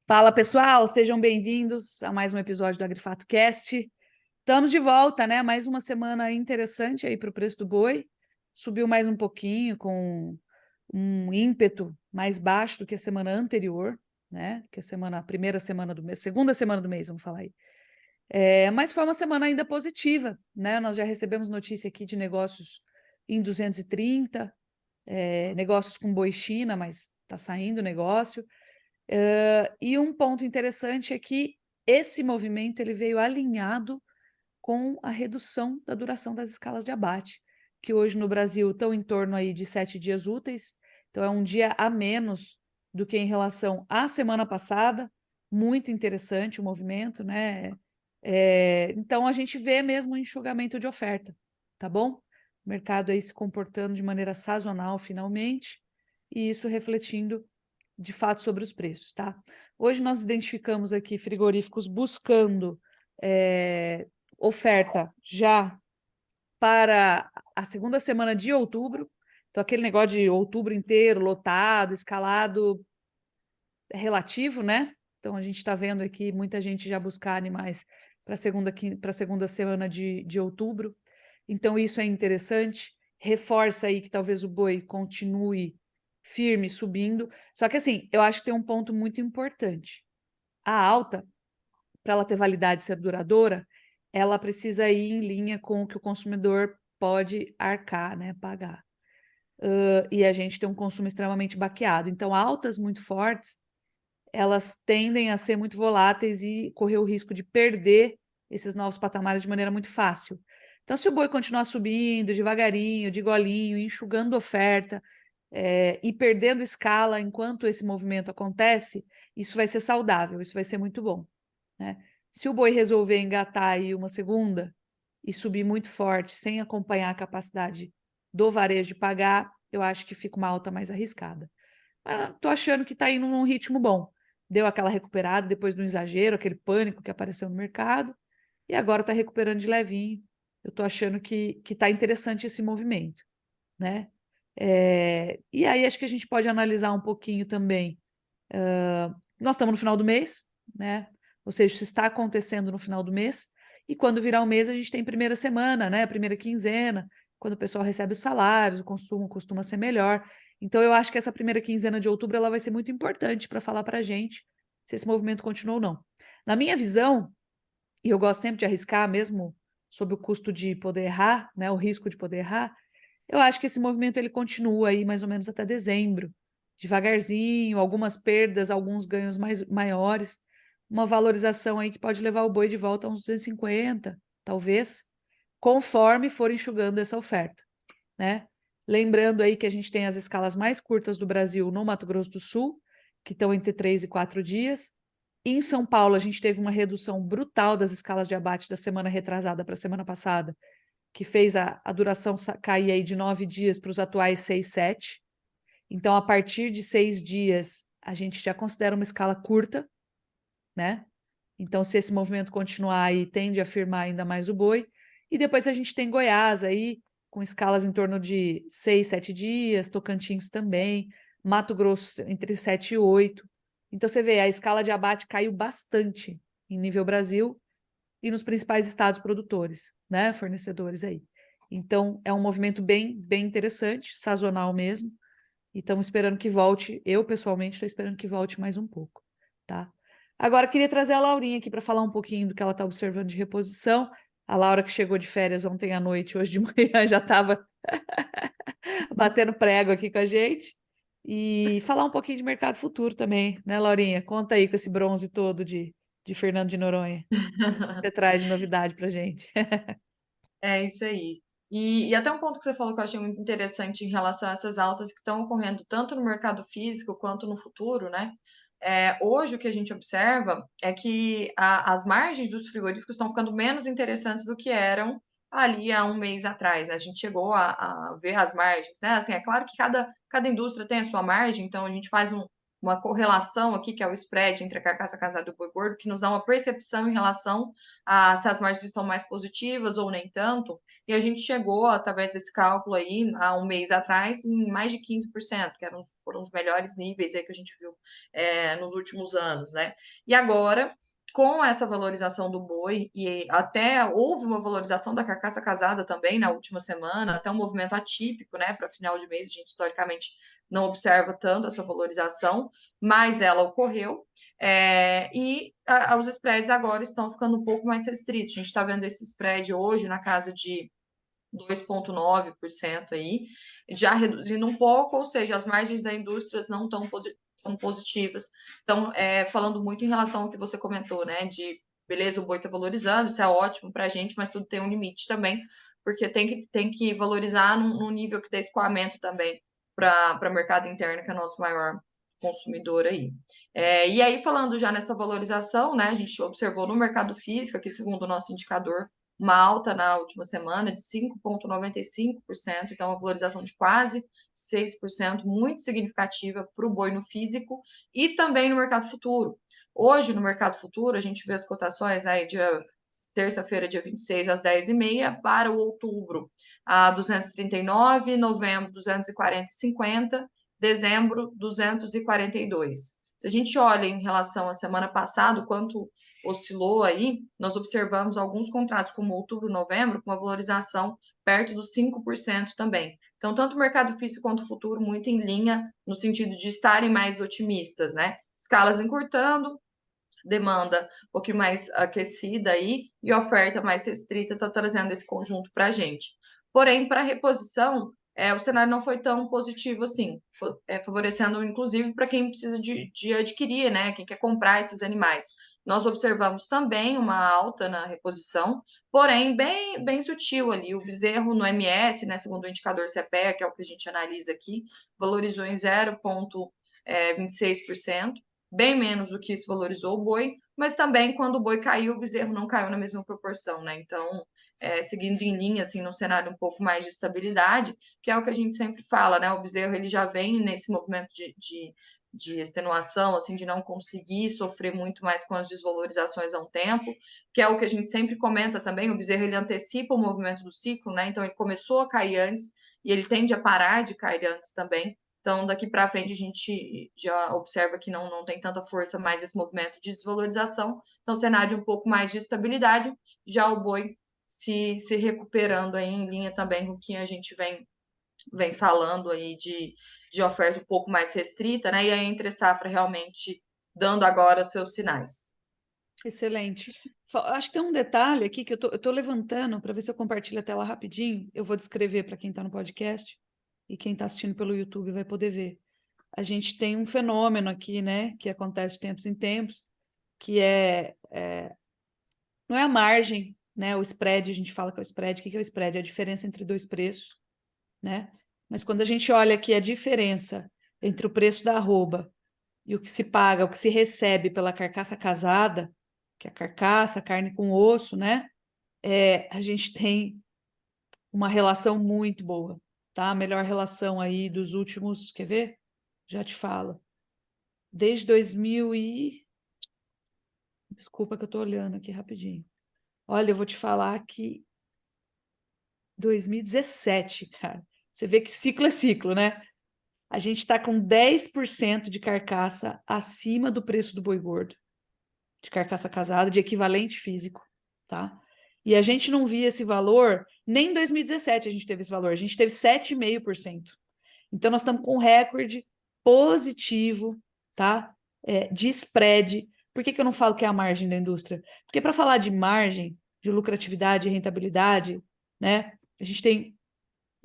Fala pessoal, sejam bem-vindos a mais um episódio do Agrifato Cast. Estamos de volta, né? Mais uma semana interessante aí para o preço do boi. Subiu mais um pouquinho com um ímpeto mais baixo do que a semana anterior, né? Que a primeira semana do mês, segunda semana do mês, vamos falar aí. Mas foi uma semana ainda positiva, né? Nós já recebemos notícia aqui de negócios em 230, negócios com boi China, mas está saindo o negócio. E um ponto interessante é que esse movimento ele veio alinhado com a redução da duração das escalas de abate, que hoje no Brasil estão em torno aí de 7 dias úteis, então é um dia a menos do que em relação à semana passada. Muito interessante o movimento, né? Então a gente vê mesmo um enxugamento de oferta, tá bom? O mercado aí se comportando de maneira sazonal finalmente, e isso refletindo de fato sobre os preços, tá? Hoje nós identificamos aqui frigoríficos buscando oferta já para a segunda semana de outubro. Então, aquele negócio de outubro inteiro, lotado, escalado, é relativo, né? Então, a gente está vendo aqui muita gente já buscar animais para a segunda semana de outubro. Então, isso é interessante. Reforça aí que talvez o boi continue firme, subindo. Só que, assim, eu acho que tem um ponto muito importante. A alta, para ela ter validade e ser duradoura, ela precisa ir em linha com o que o consumidor pode arcar, né, pagar. E a gente tem um consumo extremamente baqueado. Então, altas muito fortes, elas tendem a ser muito voláteis e correr o risco de perder esses novos patamares de maneira muito fácil. Então, se o boi continuar subindo devagarinho, de golinho, enxugando oferta, e perdendo escala enquanto esse movimento acontece, isso vai ser saudável, isso vai ser muito bom, né? Se o boi resolver engatar aí uma segunda e subir muito forte, sem acompanhar a capacidade do varejo de pagar, eu acho que fica uma alta mais arriscada. Mas tô achando que está indo num ritmo bom. Deu aquela recuperada depois do exagero, aquele pânico que apareceu no mercado, e agora está recuperando de levinho. Eu tô achando que está interessante esse movimento, né? E aí acho que a gente pode analisar um pouquinho também. Nós estamos no final do mês, né? Ou seja, isso está acontecendo no final do mês, e quando virar o mês a gente tem primeira semana, né? Primeira quinzena, quando o pessoal recebe os salários, o consumo costuma ser melhor. Então eu acho que essa primeira quinzena de outubro ela vai ser muito importante para falar para a gente se esse movimento continua ou não. Na minha visão, e eu gosto sempre de arriscar, mesmo sob o custo de poder errar, né? O risco de poder errar, eu acho que esse movimento ele continua aí mais ou menos até dezembro, devagarzinho, algumas perdas, alguns ganhos maiores, uma valorização aí que pode levar o boi de volta a uns 250, talvez, conforme for enxugando essa oferta, né? Lembrando aí que a gente tem as escalas mais curtas do Brasil no Mato Grosso do Sul, que estão entre 3 e 4 dias. Em São Paulo, a gente teve uma redução brutal das escalas de abate da semana retrasada para a semana passada, que fez a duração cair aí de 9 dias para os atuais 6, 7. Então, a partir de 6 dias, a gente já considera uma escala curta, né? Então, se esse movimento continuar aí, tende a firmar ainda mais o boi. E depois a gente tem Goiás aí, com escalas em torno de 6, 7 dias, Tocantins também, Mato Grosso entre 7 e 8. Então, você vê, a escala de abate caiu bastante em nível Brasil e nos principais estados produtores, né, fornecedores aí. Então, é um movimento bem interessante, sazonal mesmo, e estamos esperando que volte. Eu, pessoalmente, estou esperando que volte mais um pouco, tá? Agora, queria trazer a Laurinha aqui para falar um pouquinho do que ela está observando de reposição. A Laura, que chegou de férias ontem à noite, hoje de manhã já estava batendo prego aqui com a gente. E falar um pouquinho de mercado futuro também, né, Laurinha? Conta aí com esse bronze todo de Fernando de Noronha. O que você traz de novidade para gente? É isso aí. E até um ponto que você falou que eu achei muito interessante em relação a essas altas que estão ocorrendo tanto no mercado físico quanto no futuro, né? Hoje o que a gente observa é que as margens dos frigoríficos estão ficando menos interessantes do que eram ali há um mês atrás, né? A gente chegou a ver as margens, né? Assim, é claro que cada indústria tem a sua margem, então a gente faz uma correlação aqui, que é o spread entre a carcaça casada e o boi gordo, que nos dá uma percepção em relação a se as margens estão mais positivas ou nem tanto, e a gente chegou, através desse cálculo aí, há um mês atrás, em mais de 15%, que foram os melhores níveis aí que a gente viu nos últimos anos, né? E agora, com essa valorização do boi, e até houve uma valorização da carcaça casada também na última semana, até um movimento atípico, né, para final de mês, a gente historicamente não observa tanto essa valorização, mas ela ocorreu, os spreads agora estão ficando um pouco mais restritos. A gente está vendo esse spread hoje na casa de 2,9% aí, já reduzindo um pouco, ou seja, as margens da indústria não estão tão positivas. Então, falando muito em relação ao que você comentou, né, de beleza, o boi está valorizando, isso é ótimo para a gente, mas tudo tem um limite também, porque tem que valorizar num nível que dê escoamento também para o mercado interno, que é o nosso maior consumidor aí. E aí, falando já nessa valorização, né, a gente observou no mercado físico, aqui segundo o nosso indicador, uma alta na última semana de 5,95%, então uma valorização de quase 6%, muito significativa para o boi no físico e também no mercado futuro. Hoje, no mercado futuro, a gente vê as cotações aí terça-feira, dia 26, às 10h30, para o outubro, a 239, novembro, 240,50, dezembro, 242. Se a gente olha em relação à semana passada, quanto oscilou aí, nós observamos alguns contratos como outubro, novembro, com uma valorização perto dos 5% também. Então, tanto o mercado físico quanto o futuro muito em linha, no sentido de estarem mais otimistas, né? Escalas encurtando, demanda um pouquinho mais aquecida aí e oferta mais restrita está trazendo esse conjunto para a gente. Porém, para a reposição, o cenário não foi tão positivo assim, favorecendo inclusive para quem precisa de adquirir, né? Quem quer comprar esses animais. Nós observamos também uma alta na reposição, porém bem sutil ali. O bezerro no MS, né, segundo o indicador CPEA, que é o que a gente analisa aqui, valorizou em 0,26%, bem menos do que isso valorizou o boi, mas também quando o boi caiu, o bezerro não caiu na mesma proporção, né? Então, seguindo em linha, assim, num cenário um pouco mais de estabilidade, que é o que a gente sempre fala, né? O bezerro, ele já vem nesse movimento de extenuação, assim, de não conseguir sofrer muito mais com as desvalorizações há um tempo, que é o que a gente sempre comenta também, o bezerro, ele antecipa o movimento do ciclo, né? Então, ele começou a cair antes e ele tende a parar de cair antes também. Então, daqui para frente, a gente já observa que não tem tanta força mais esse movimento de desvalorização. Então, cenário um pouco mais de estabilidade, já o boi se recuperando aí em linha também com o que a gente vem falando aí de oferta um pouco mais restrita, né? E a entre safra realmente dando agora seus sinais. Excelente. Acho que tem um detalhe aqui que eu tô levantando para ver se eu compartilho a tela rapidinho. Eu vou descrever para quem está no podcast e quem está assistindo pelo YouTube vai poder ver. A gente tem um fenômeno aqui, né, que acontece de tempos em tempos, que não é a margem, né, o spread, a gente fala que é o spread. O que é o spread? É a diferença entre dois preços, né? Mas quando a gente olha aqui a diferença entre o preço da arroba e o que se paga, o que se recebe pela carcaça casada, que é a carcaça, a carne com osso, né? A gente tem uma relação muito boa, tá? A melhor relação aí dos últimos, quer ver? Já te falo. Desde 2000 e... Desculpa que eu tô olhando aqui rapidinho. Olha, eu vou te falar que 2017, cara. Você vê que ciclo é ciclo, né? A gente está com 10% de carcaça acima do preço do boi gordo, de carcaça casada, de equivalente físico, tá? E a gente não via esse valor, nem em 2017 a gente teve esse valor, a gente teve 7,5%. Então, nós estamos com um recorde positivo, tá? De spread. Por que eu não falo que é a margem da indústria? Porque para falar de margem, de lucratividade e rentabilidade, né? A gente tem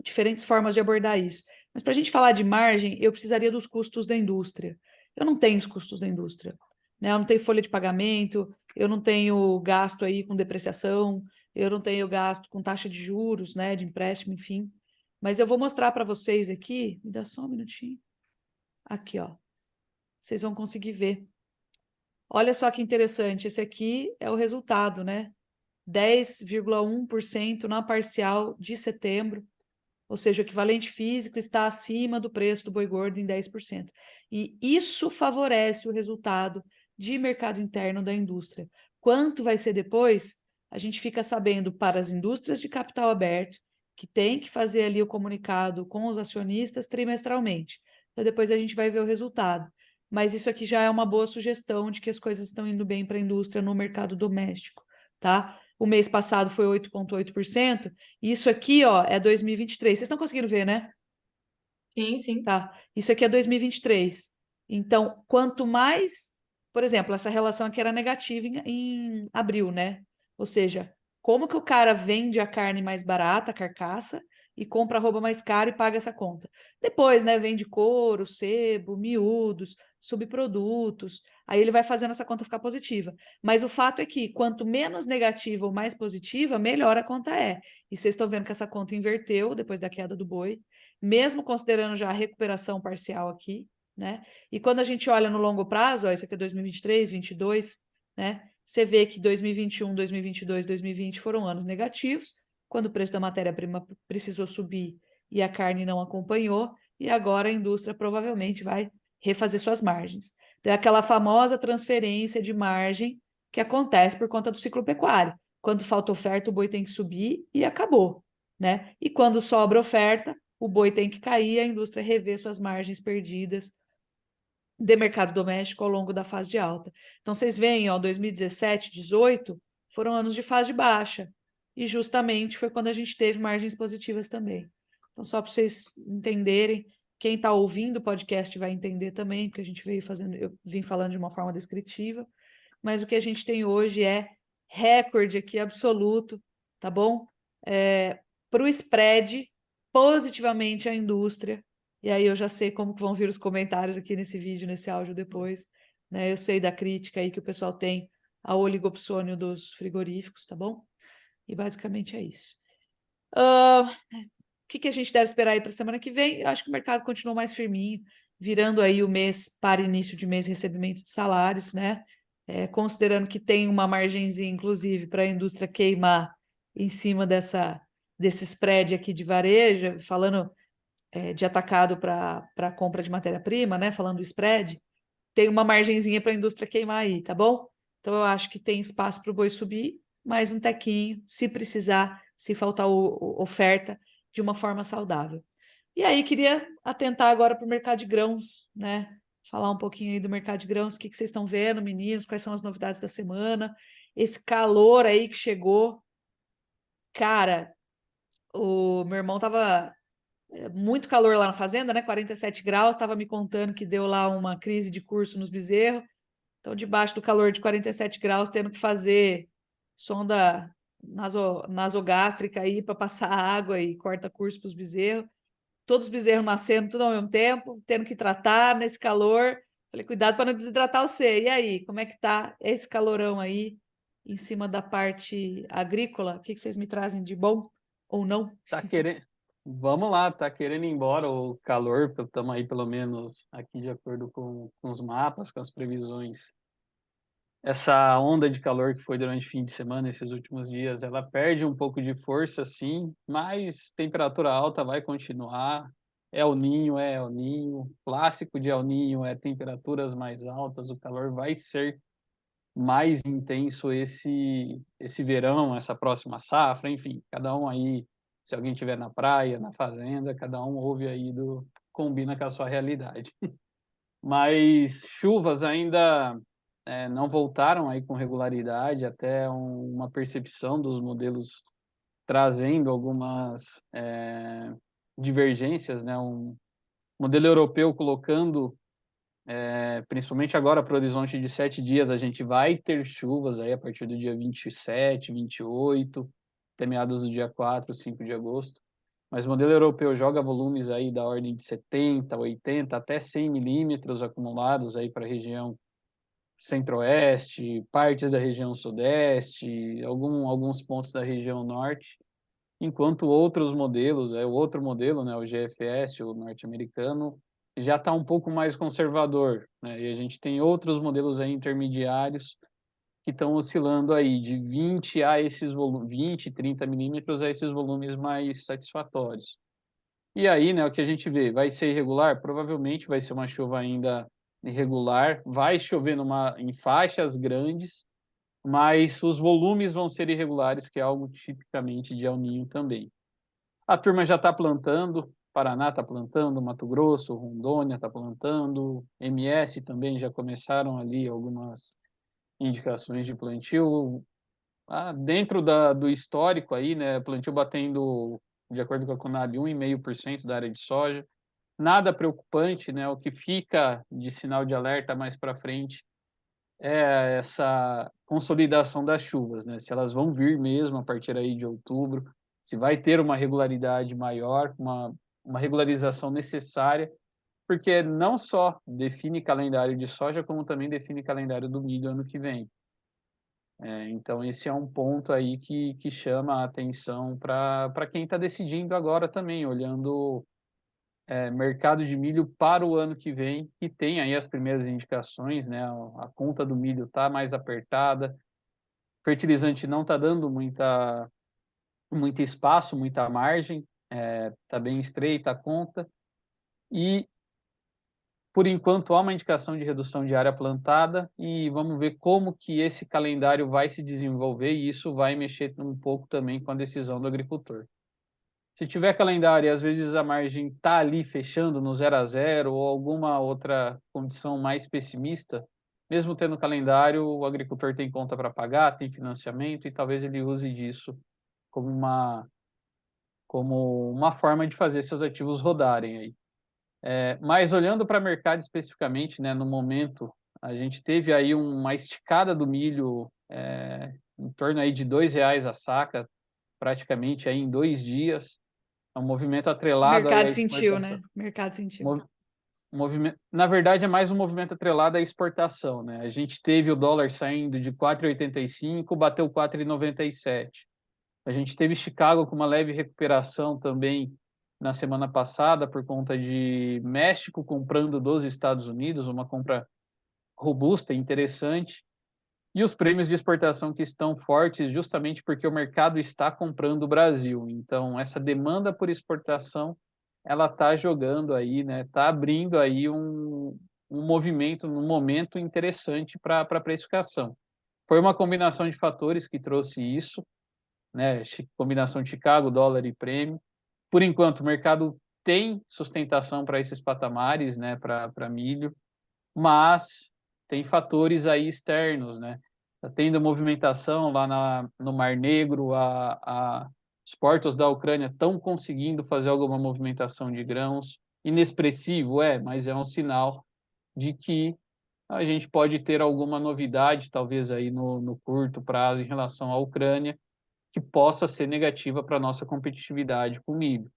diferentes formas de abordar isso. Mas para a gente falar de margem, eu precisaria dos custos da indústria. Eu não tenho os custos da indústria, né? Eu não tenho folha de pagamento, eu não tenho gasto aí com depreciação, eu não tenho gasto com taxa de juros, né? De empréstimo, enfim. Mas eu vou mostrar para vocês aqui, me dá só um minutinho. Aqui, ó. Vocês vão conseguir ver. Olha só que interessante, esse aqui é o resultado, né? 10,1% na parcial de setembro. ou seja, o equivalente físico está acima do preço do boi gordo em 10%. E isso favorece o resultado de mercado interno da indústria. Quanto vai ser depois? A gente fica sabendo para as indústrias de capital aberto, que tem que fazer ali o comunicado com os acionistas trimestralmente. Então, depois a gente vai ver o resultado. Mas isso aqui já é uma boa sugestão de que as coisas estão indo bem para a indústria no mercado doméstico, tá? O mês passado foi 8,8%. Isso aqui, ó, é 2023. Vocês estão conseguindo ver, né? Sim, sim. Tá. Isso aqui é 2023. Então, quanto mais, por exemplo, essa relação aqui era negativa em abril, né? Ou seja, como que o cara vende a carne mais barata, a carcaça, e compra a roupa mais cara e paga essa conta? Depois, né, vende couro, sebo, miúdos, subprodutos. Aí ele vai fazendo essa conta ficar positiva. Mas o fato é que quanto menos negativa ou mais positiva, melhor a conta é. E vocês estão vendo que essa conta inverteu depois da queda do boi, mesmo considerando já a recuperação parcial aqui, né? E quando a gente olha no longo prazo, ó, isso aqui é 2023, 2022, né? Você vê que 2021, 2022, 2020 foram anos negativos, quando o preço da matéria-prima precisou subir e a carne não acompanhou, e agora a indústria provavelmente vai refazer suas margens. Então, é aquela famosa transferência de margem que acontece por conta do ciclo pecuário. Quando falta oferta, o boi tem que subir e acabou, né? E quando sobra oferta, o boi tem que cair, a indústria rever suas margens perdidas de mercado doméstico ao longo da fase de alta. Então, vocês veem, ó, 2017, 18 foram anos de fase de baixa, e justamente foi quando a gente teve margens positivas também. Então, só para vocês entenderem, quem está ouvindo o podcast vai entender também, porque a gente veio fazendo, eu vim falando de uma forma descritiva, mas o que a gente tem hoje é recorde aqui absoluto, tá bom? Para o spread, positivamente a indústria, e aí eu já sei como que vão vir os comentários aqui nesse vídeo, nesse áudio depois, né? Eu sei da crítica aí que o pessoal tem ao oligopsônio dos frigoríficos, tá bom? E basicamente é isso. O que a gente deve esperar aí para a semana que vem? Eu acho que o mercado continua mais firminho, virando aí o mês para início de mês recebimento de salários, né? Considerando que tem uma margenzinha, inclusive, para a indústria queimar em cima desse spread aqui de varejo, falando de atacado para compra de matéria-prima, né? Falando do spread, tem uma margenzinha para a indústria queimar aí, tá bom? Então eu acho que tem espaço para o boi subir, mais um tequinho, se precisar, se faltar oferta, de uma forma saudável. E aí queria atentar agora para o mercado de grãos, né? Falar um pouquinho aí do mercado de grãos, o que vocês estão vendo, meninos, quais são as novidades da semana, esse calor aí que chegou. Cara, o meu irmão tava muito calor lá na fazenda, né? 47 graus, estava me contando que deu lá uma crise de curso nos bezerros. Então, debaixo do calor de 47 graus, tendo que fazer sonda nasogástrica aí para passar água e corta curso para os bezerros. Todos os bezerros nascendo tudo ao mesmo tempo, tendo que tratar nesse calor. Falei, cuidado para não desidratar você. E aí, como é que tá esse calorão aí em cima da parte agrícola? O que vocês me trazem de bom ou não? Tá querendo. Vamos lá, tá querendo ir embora o calor, estamos aí pelo menos aqui de acordo com os mapas, com as previsões. Essa onda de calor que foi durante o fim de semana, esses últimos dias, ela perde um pouco de força, sim, mas temperatura alta vai continuar. É El Ninho, clássico de El Ninho é temperaturas mais altas, o calor vai ser mais intenso esse verão, essa próxima safra, enfim, cada um aí, se alguém estiver na praia, na fazenda, cada um ouve aí combina com a sua realidade. Mas chuvas ainda não voltaram aí com regularidade, até uma percepção dos modelos trazendo algumas divergências, né? Um modelo europeu colocando principalmente agora para o horizonte de 7 dias, a gente vai ter chuvas aí a partir do dia 27, 28, até meados do dia 4, 5 de agosto. Mas o modelo europeu joga volumes aí da ordem de 70, 80, até 100 milímetros acumulados aí para a região centro-oeste, partes da região sudeste, alguns pontos da região norte, enquanto outros modelos, o outro modelo, né, o GFS, o norte-americano, já está um pouco mais conservador, né? E a gente tem outros modelos aí intermediários que estão oscilando aí de 20 a esses volumes, 20, 30 milímetros a esses volumes mais satisfatórios. E aí, né, o que a gente vê, vai ser irregular? Provavelmente vai ser uma chuva ainda irregular, vai chover em faixas grandes, mas os volumes vão ser irregulares, que é algo tipicamente de El Niño também. A turma já está plantando, Paraná está plantando, Mato Grosso, Rondônia está plantando, MS também já começaram ali algumas indicações de plantio. Dentro do histórico aí, né, plantio batendo, de acordo com a Conab, 1,5% da área de soja. Nada preocupante, né? O que fica de sinal de alerta mais para frente é essa consolidação das chuvas, né? Se elas vão vir mesmo a partir aí de outubro, se vai ter uma regularidade maior, uma regularização necessária, porque não só define calendário de soja, como também define calendário do milho ano que vem. Então, esse é um ponto aí que chama a atenção para quem está decidindo agora também, olhando mercado de milho para o ano que vem, que tem aí as primeiras indicações, né? A conta do milho está mais apertada, fertilizante não está dando muito espaço, muita margem, está bem estreita a conta, e por enquanto há uma indicação de redução de área plantada e vamos ver como que esse calendário vai se desenvolver e isso vai mexer um pouco também com a decisão do agricultor. Se tiver calendário e às vezes a margem está ali fechando no 0 a 0 ou alguma outra condição mais pessimista, mesmo tendo calendário, o agricultor tem conta para pagar, tem financiamento e talvez ele use disso como uma forma de fazer seus ativos rodarem aí. Mas olhando para o mercado especificamente, né, no momento, a gente teve aí uma esticada do milho em torno aí de R$ 2 a saca, praticamente aí em 2 dias. É um movimento O atrelado aí mercado à sentiu, exportação. né? O mercado sentiu. Na verdade, é mais um movimento atrelado à exportação, né? A gente teve o dólar saindo de 4,85, bateu 4,97. A gente teve Chicago com uma leve recuperação também na semana passada por conta de México comprando dos Estados Unidos, uma compra robusta e interessante. E os prêmios de exportação que estão fortes justamente porque o mercado está comprando o Brasil. Então, essa demanda por exportação, ela está jogando aí, né? Está abrindo aí um movimento, um momento interessante para a precificação. Foi uma combinação de fatores que trouxe isso, né? Combinação de Chicago, dólar e prêmio. Por enquanto, o mercado tem sustentação para esses patamares, né? Para milho, mas tem fatores aí externos, né? Está tendo movimentação lá no Mar Negro, os portos da Ucrânia estão conseguindo fazer alguma movimentação de grãos, inexpressivo, mas é um sinal de que a gente pode ter alguma novidade, talvez aí no curto prazo, em relação à Ucrânia, que possa ser negativa para a nossa competitividade com o milho.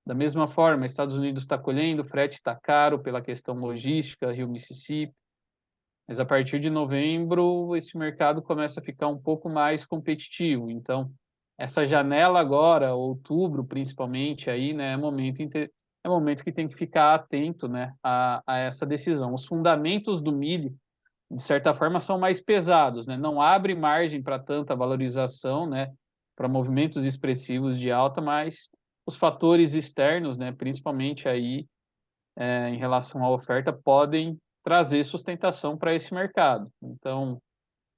Da mesma forma, Estados Unidos está colhendo, o frete está caro pela questão logística, Rio Mississippi, mas a partir de novembro esse mercado começa a ficar um pouco mais competitivo. Então, essa janela agora, outubro principalmente, aí, né, é momento que tem que ficar atento, né, a essa decisão. Os fundamentos do milho, de certa forma, são mais pesados, né? Não abre margem para tanta valorização, né, para movimentos expressivos de alta, mas os fatores externos, né, principalmente aí em relação à oferta, podem trazer sustentação para esse mercado. Então,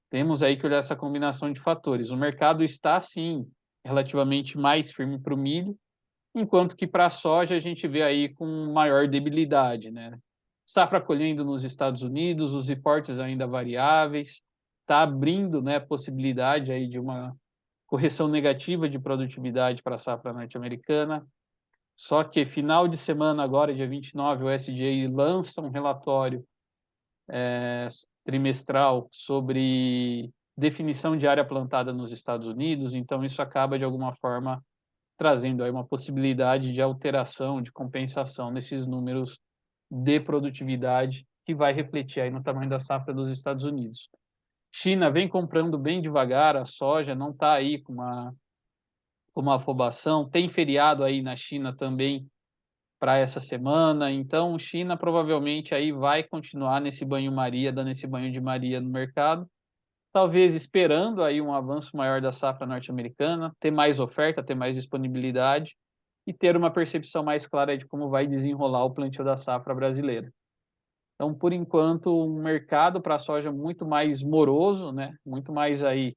temos aí que olhar essa combinação de fatores. O mercado está, sim, relativamente mais firme para o milho, enquanto que para a soja a gente vê aí com maior debilidade, né? Safra colhendo nos Estados Unidos, os reportes ainda variáveis, está abrindo, né, possibilidade aí de uma correção negativa de produtividade para a safra norte-americana. Só que final de semana agora, dia 29, o USDA lança um relatório trimestral sobre definição de área plantada nos Estados Unidos, então isso acaba de alguma forma trazendo aí uma possibilidade de alteração, de compensação nesses números de produtividade que vai refletir aí no tamanho da safra dos Estados Unidos. China vem comprando bem devagar a soja, não está aí com uma afobação, tem feriado aí na China também para essa semana. Então, China provavelmente aí vai continuar nesse banho-maria, dando esse banho de Maria no mercado, talvez esperando aí um avanço maior da safra norte-americana, ter mais oferta, ter mais disponibilidade, e ter uma percepção mais clara de como vai desenrolar o plantio da safra brasileira. Então, por enquanto, um mercado para a soja muito mais moroso, né? Muito mais aí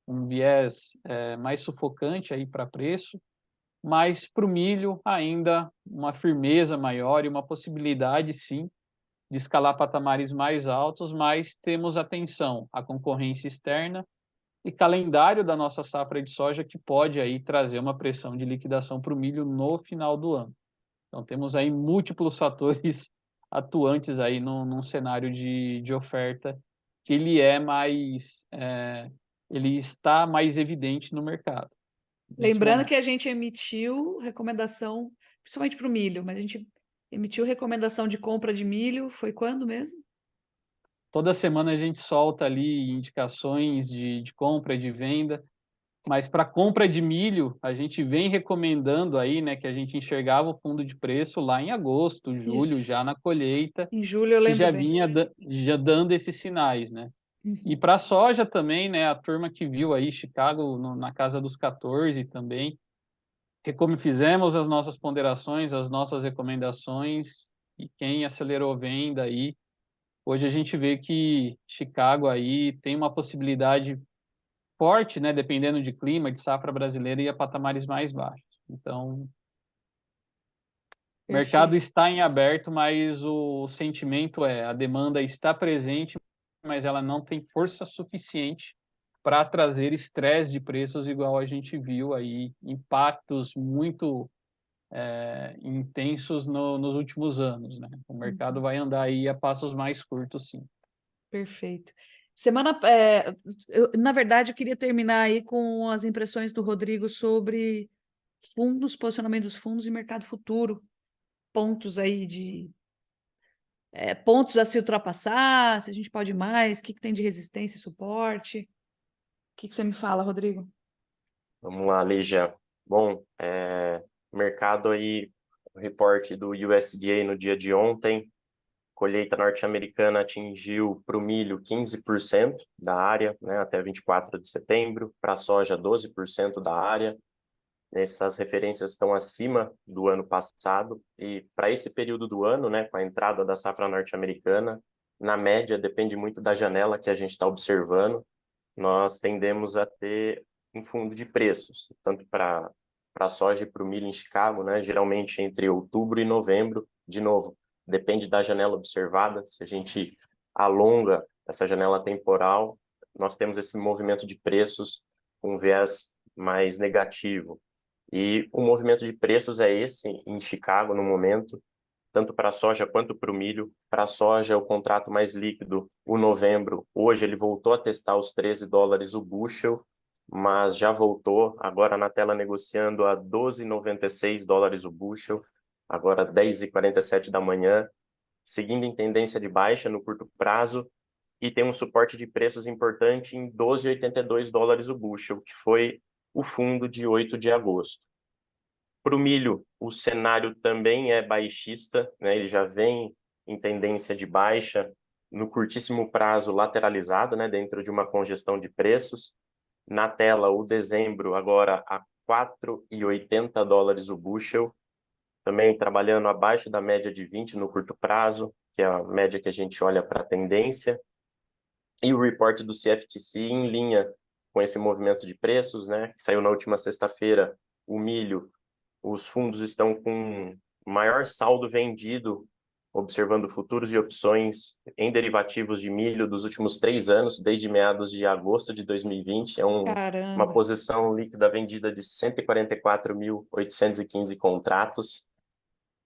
um viés mais sufocante aí para preço, mas para o milho ainda uma firmeza maior e uma possibilidade, sim, de escalar patamares mais altos, mas temos atenção à concorrência externa e calendário da nossa safra de soja que pode aí trazer uma pressão de liquidação para o milho no final do ano. Então temos aí múltiplos fatores atuantes aí num cenário de oferta que ele está mais evidente no mercado nesse Lembrando momento. que a gente emitiu recomendação, principalmente para o milho, mas a gente emitiu recomendação de compra de milho, foi quando mesmo? Toda semana a gente solta ali indicações de compra, de venda, mas para compra de milho, a gente vem recomendando aí, né, que a gente enxergava o fundo de preço lá em agosto, julho, Isso. já na colheita, Em julho eu que lembro já bem. vinha já dando esses sinais, né? E Uhum. para a soja também, né, a turma que viu aí Chicago na casa dos 14 também, fizemos as nossas ponderações, as nossas recomendações, e quem acelerou venda aí, hoje a gente vê que Chicago aí tem uma possibilidade forte, né, dependendo de clima, de safra brasileira, e a patamares mais baixos. Então, o mercado Perfeito. está em aberto, mas o sentimento a demanda está presente, mas ela não tem força suficiente para trazer estresse de preços igual a gente viu aí, impactos muito intensos nos últimos anos, né? O mercado Uhum. vai andar aí a passos mais curtos, sim. Perfeito. Na verdade, eu queria terminar aí com as impressões do Rodrigo sobre fundos, posicionamento dos fundos e mercado futuro, pontos aí pontos a se ultrapassar, se a gente pode mais, o que que tem de resistência e suporte. O que que você me fala, Rodrigo? Vamos lá, Lígia. Bom, mercado aí, o reporte do USDA no dia de ontem, colheita norte-americana atingiu para o milho 15% da área, né, até 24 de setembro, para a soja 12% da área. Essas referências estão acima do ano passado e para esse período do ano, né, com a entrada da safra norte-americana, na média, depende muito da janela que a gente está observando, nós tendemos a ter um fundo de preços, tanto para a soja e para o milho em Chicago, né? Geralmente entre outubro e novembro, de novo, depende da janela observada. Se a gente alonga essa janela temporal, nós temos esse movimento de preços com um viés mais negativo. E o movimento de preços é esse em Chicago no momento, tanto para a soja quanto para o milho. Para a soja, o contrato mais líquido, o novembro, hoje ele voltou a testar os $13 o bushel, mas já voltou, agora na tela negociando a $12,96 o bushel, agora 10h47 da manhã, seguindo em tendência de baixa no curto prazo, e tem um suporte de preços importante em $12,82 o bushel, que foi o fundo de 8 de agosto. Para o milho, o cenário também é baixista, né? Ele já vem em tendência de baixa, no curtíssimo prazo lateralizado, né? Dentro de uma congestão de preços. Na tela, o dezembro agora a $4,80 o bushel, também trabalhando abaixo da média de 20 no curto prazo, que é a média que a gente olha para a tendência. E o report do CFTC em linha com esse movimento de preços, né? Que saiu na última sexta-feira, o milho, os fundos estão com maior saldo vendido, observando futuros e opções em derivativos de milho dos últimos 3 anos, desde meados de agosto de 2020. Uma Caramba. posição líquida vendida de 144.815 contratos.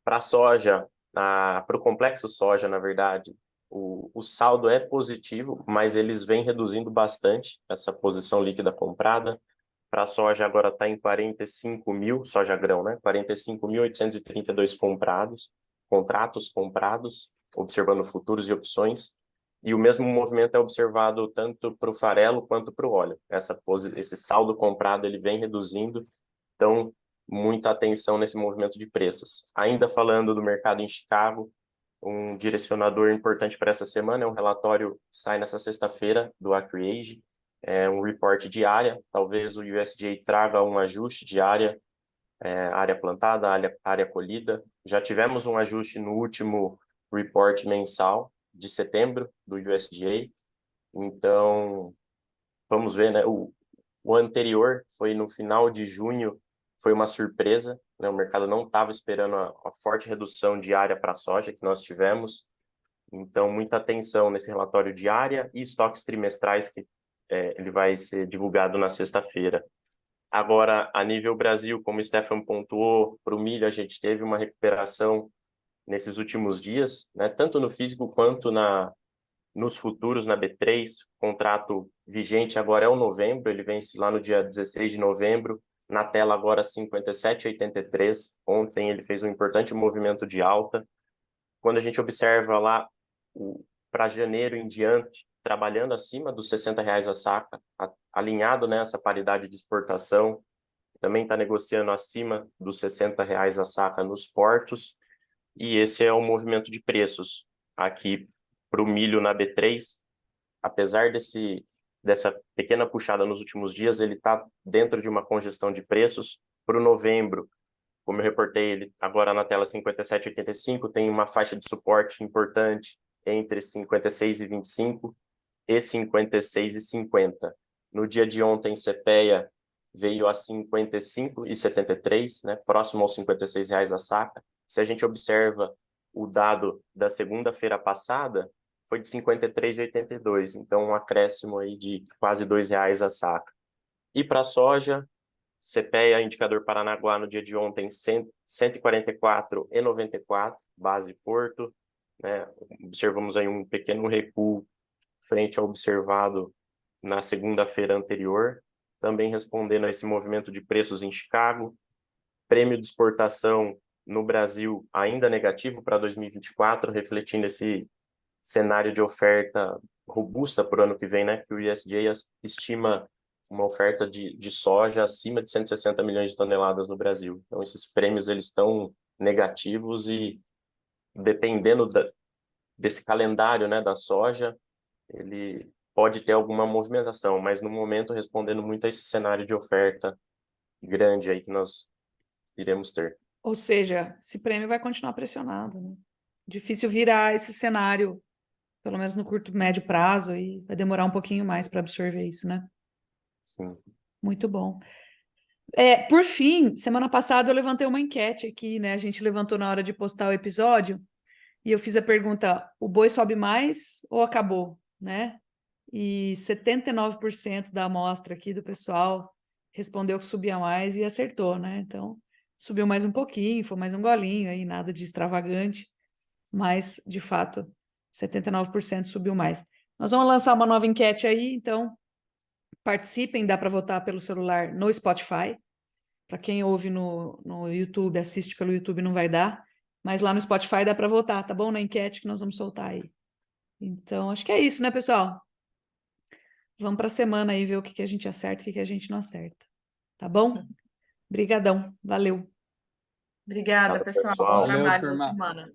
Para a soja, para o complexo soja, na verdade, o saldo é positivo, mas eles vêm reduzindo bastante essa posição líquida comprada. Para a soja agora está em 45 mil, soja grão, né? 45.832 contratos comprados, observando futuros e opções. E o mesmo movimento é observado tanto para o farelo quanto para o óleo. Esse saldo comprado ele vem reduzindo, então muita atenção nesse movimento de preços. Ainda falando do mercado em Chicago, um direcionador importante para essa semana é um relatório que sai nessa sexta-feira do Acreage, um report diária, talvez o USDA traga um ajuste diária área plantada, área colhida. Já tivemos um ajuste no último report mensal de setembro do USDA. Então, vamos ver, né? O anterior foi no final de junho, foi uma surpresa, né? O mercado não estava esperando a forte redução de área para a soja que nós tivemos. Então, muita atenção nesse relatório de área e estoques trimestrais que ele vai ser divulgado na sexta-feira. Agora, a nível Brasil, como o Stefan pontuou, para o milho a gente teve uma recuperação nesses últimos dias, né? Tanto no físico quanto nos futuros, na B3. O contrato vigente agora é o novembro, ele vence lá no dia 16 de novembro. Na tela agora 57,83. Ontem ele fez um importante movimento de alta. Quando a gente observa lá para janeiro em diante, trabalhando acima dos R$60 a saca, alinhado nessa paridade de exportação, também está negociando acima dos R$60 a saca nos portos, e esse é o movimento de preços aqui para o milho na B3. Apesar dessa pequena puxada nos últimos dias, ele está dentro de uma congestão de preços. Para o novembro, como eu reportei ele agora na tela 57,85, tem uma faixa de suporte importante entre 56,25 e 56,50. No dia de ontem, CPEA veio a 55,73, né, próximo aos R$56 a saca. Se a gente observa o dado da segunda-feira passada, foi de 53,82, então um acréscimo aí de quase R$2 a saca. E para a soja, CPEA, indicador Paranaguá, no dia de ontem, 144,94, base Porto, né? Observamos aí um pequeno recuo frente ao observado na segunda-feira anterior, também respondendo a esse movimento de preços em Chicago. Prêmio de exportação no Brasil ainda negativo para 2024, refletindo esse cenário de oferta robusta para o ano que vem, né? Que o USDA estima uma oferta de soja acima de 160 milhões de toneladas no Brasil. Então, esses prêmios eles estão negativos e, dependendo desse calendário, né, da soja, ele pode ter alguma movimentação, mas no momento respondendo muito a esse cenário de oferta grande aí que nós iremos ter. Ou seja, esse prêmio vai continuar pressionado, né? Difícil virar esse cenário, pelo menos no curto, médio prazo, e vai demorar um pouquinho mais para absorver isso, né? Sim. Muito bom. Por fim, semana passada eu levantei uma enquete aqui, né? A gente levantou na hora de postar o episódio, e eu fiz a pergunta: o boi sobe mais ou acabou, né? E 79% da amostra aqui do pessoal respondeu que subia mais e acertou, né? Então, subiu mais um pouquinho, foi mais um golinho aí, nada de extravagante, mas, de fato, 79% subiu mais. Nós vamos lançar uma nova enquete aí, então participem, dá para votar pelo celular no Spotify. Para quem ouve no YouTube, assiste pelo YouTube, não vai dar, mas lá no Spotify dá para votar, tá bom? Na enquete que nós vamos soltar aí. Então, acho que é isso, né, pessoal? Vamos para a semana aí ver o que a gente acerta e o que a gente não acerta. Tá bom? Obrigadão. Valeu. Obrigada, Fala, pessoal. Bom pessoal. Valeu, trabalho da turma. semana.